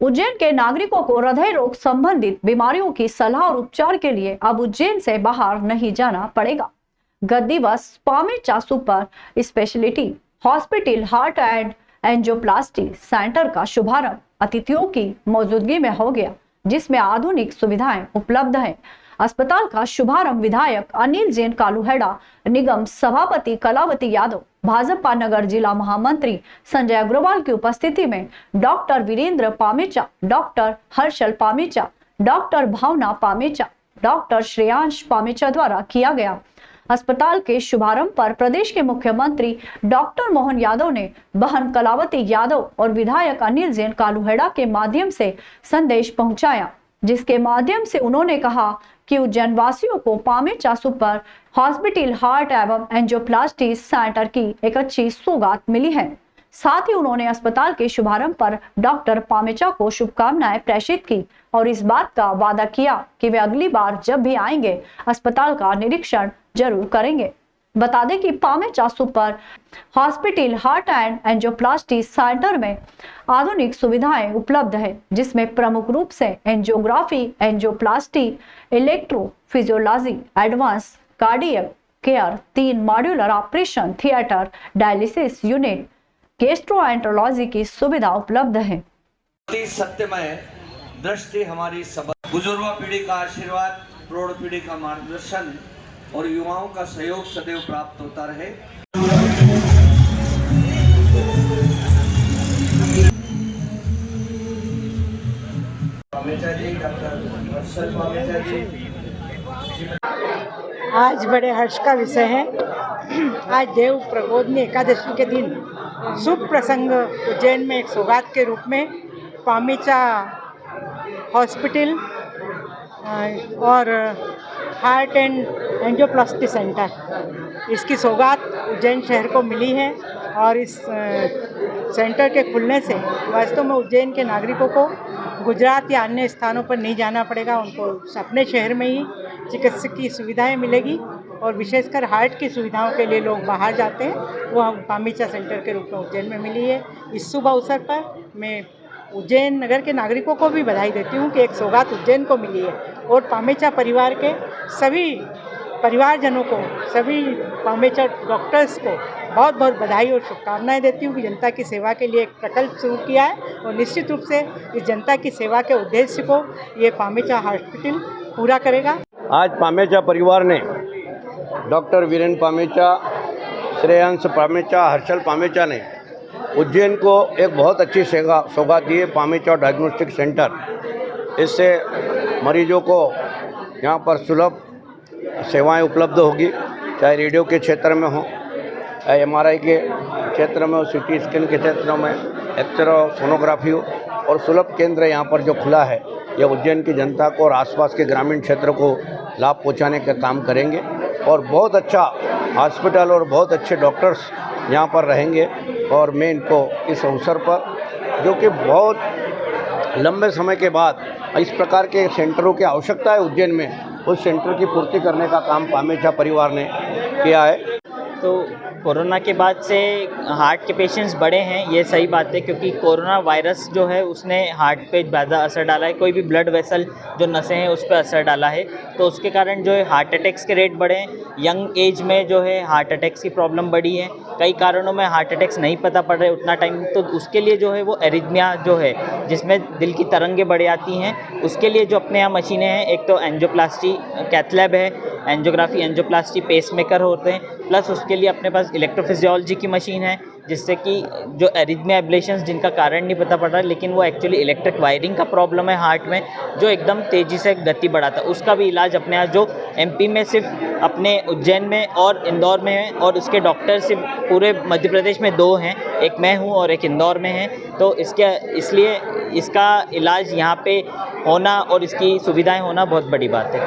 उज्जैन के नागरिकों को हृदय रोग संबंधित बीमारियों की सलाह और उपचार के लिए अब उज्जैन से बाहर नहीं जाना पड़ेगा। गत दिवस Pamecha super speciality hospital heart and angioplasty centre का शुभारंभ अतिथियों की मौजूदगी में हो गया, जिसमें आधुनिक सुविधाएं उपलब्ध हैं। अस्पताल का शुभारंभ विधायक अनिल जैन कालूहेड़ा, निगम सभापति कलावती यादव, भाजपा नगर जिला महामंत्री संजय अग्रवाल की उपस्थिति में doctor Virendra Pamecha, doctor Harshal Pamecha, doctor Bhavna Pamecha, doctor Shreyansh Pamecha द्वारा किया गया। अस्पताल के शुभारंभ पर प्रदेश के मुख्यमंत्री डॉक्टर मोहन यादव ने बहन कलावती यादव और विधायक अनिल जैन कालूहेड़ा के माध्यम से संदेश पहुंचाया, जिसके माध्यम से उन्होंने कहा कि उज्जैन वासियों को पामेचा सुपर हॉस्पिटल हार्ट एवं एंजियोप्लास्टी सेंटर की एक अच्छी सौगात मिली है। साथ ही उन्होंने अस्पताल के शुभारंभ पर डॉक्टर पामेचा को शुभकामनाएं प्रेषित की और इस बात का वादा किया कि वे अगली बार जब भी आएंगे अस्पताल का निरीक्षण जरूर करेंगे। बता दें कि Pamecha super hospital heart and angioplasty centre में आधुनिक सुविधाएं उपलब्ध है, जिसमें प्रमुख रूप से angiography, angioplasty, electrophysiology, advance cardiac care, 3 modular operation theatre, dialysis unit, gastroenterology की सुविधा उपलब्ध है। सत्यमय दृष्टि हमारी सब बुजुर्ग पीढ़ी का आशीर्वाद, प्रौढ़ पीढ़ी का मार्गदर्शन और युवाओं का सहयोग सदैव प्राप्त होता रहे। पामेचा जी, डॉक्टर हर्षल पामेचा जी। आज बड़े हर्ष का विषय है। आज देव प्रबोधनी एकादशी के दिन शुभ प्रसंग उज्जैन में एक सौगात के रूप में पामेचा हॉस्पिटल और हार्ट एंड एंजियोप्लास्टी सेंटर, इसकी सौगात उज्जैन शहर को मिली है। और इस सेंटर के खुलने से वास्तव में उज्जैन के नागरिकों को गुजरात या अन्य स्थानों पर नहीं जाना पड़ेगा, उनको अपने शहर में ही चिकित्सकीय सुविधाएं मिलेगी। और विशेषकर हार्ट की सुविधाओं के लिए लोग बाहर जाते हैं, वो हम पामेचा सेंटर के रूप में उज्जैन में मिली है। इस शुभ अवसर पर मैं उज्जैन नगर के नागरिकों को भी बधाई देती हूँ कि एक सौगात उज्जैन को मिली है। और पामेचा परिवार के सभी परिवारजनों को, सभी पामेचा डॉक्टर्स को बहुत बहुत बधाई और शुभकामनाएं देती हूँ कि जनता की सेवा के लिए एक प्रकल्प शुरू किया है और निश्चित रूप से इस जनता की सेवा के उद्देश्य को ये पामेचा हॉस्पिटल पूरा करेगा। आज पामेचा परिवार ने डॉक्टर वीरेंद्र पामेचा, श्रेयांश पामेचा, हर्षल पामेचा ने उज्जैन को एक बहुत अच्छी सौगात दी है। पामेचा डायग्नोस्टिक सेंटर, इससे मरीजों को यहाँ पर सुलभ सेवाएं उपलब्ध होगी, चाहे रेडियो के क्षेत्र में हो, चाहे MRI के क्षेत्र में हो, CT स्कैन के क्षेत्र में, एक्सरे सोनोग्राफी हो। और सुलभ केंद्र यहाँ पर जो खुला है, यह उज्जैन की जनता को और आसपास के ग्रामीण क्षेत्र को लाभ पहुँचाने का काम करेंगे। और बहुत अच्छा हॉस्पिटल और बहुत अच्छे डॉक्टर्स यहाँ पर रहेंगे। और मैं इनको इस अवसर पर, जो कि बहुत लंबे समय के बाद इस प्रकार के सेंटरों की आवश्यकता है उज्जैन में, उस सेंटर की पूर्ति करने का काम पामेचा परिवार ने किया है। तो कोरोना के बाद से हार्ट के पेशेंट्स बढ़े हैं, ये सही बात है, क्योंकि कोरोना वायरस जो है उसने हार्ट पे ज़्यादा असर डाला है। कोई भी ब्लड वेसल जो नसें हैं उस पर असर डाला है, तो उसके कारण जो है हार्ट अटैक्स के रेट बढ़े हैं। यंग एज में जो है हार्ट अटैक्स की प्रॉब्लम बढ़ी है। कई कारणों में हार्ट अटैक्स नहीं पता पड़ रहे उतना टाइम, तो उसके लिए जो है वो एरिथमिया जो है, जिसमें दिल की तरंगें बढ़ आती हैं, उसके लिए जो अपने यहाँ मशीनें हैं, एक तो एंजियोप्लास्टी कैथ लैब है, एंजियोग्राफी एंजियोप्लास्टी पेसमेकर होते हैं, प्लस उसके लिए अपने पास इलेक्ट्रोफिजियोलॉजी की मशीन है, जिससे कि जो एरिथमिया एब्लेशंस जिनका कारण नहीं पता पड़ रहा है, लेकिन वो एक्चुअली इलेक्ट्रिक वायरिंग का प्रॉब्लम है हार्ट में, जो एकदम तेज़ी से गति बढ़ाता है, उसका भी इलाज अपने यहाँ जो MP में सिर्फ अपने उज्जैन में और इंदौर में है, और उसके डॉक्टर सिर्फ पूरे मध्य प्रदेश में 2 हैं, एक मैं हूँ और एक इंदौर में है। तो इसलिए इसका इलाज यहाँ पे होना और इसकी सुविधाएँ होना बहुत बड़ी बात है।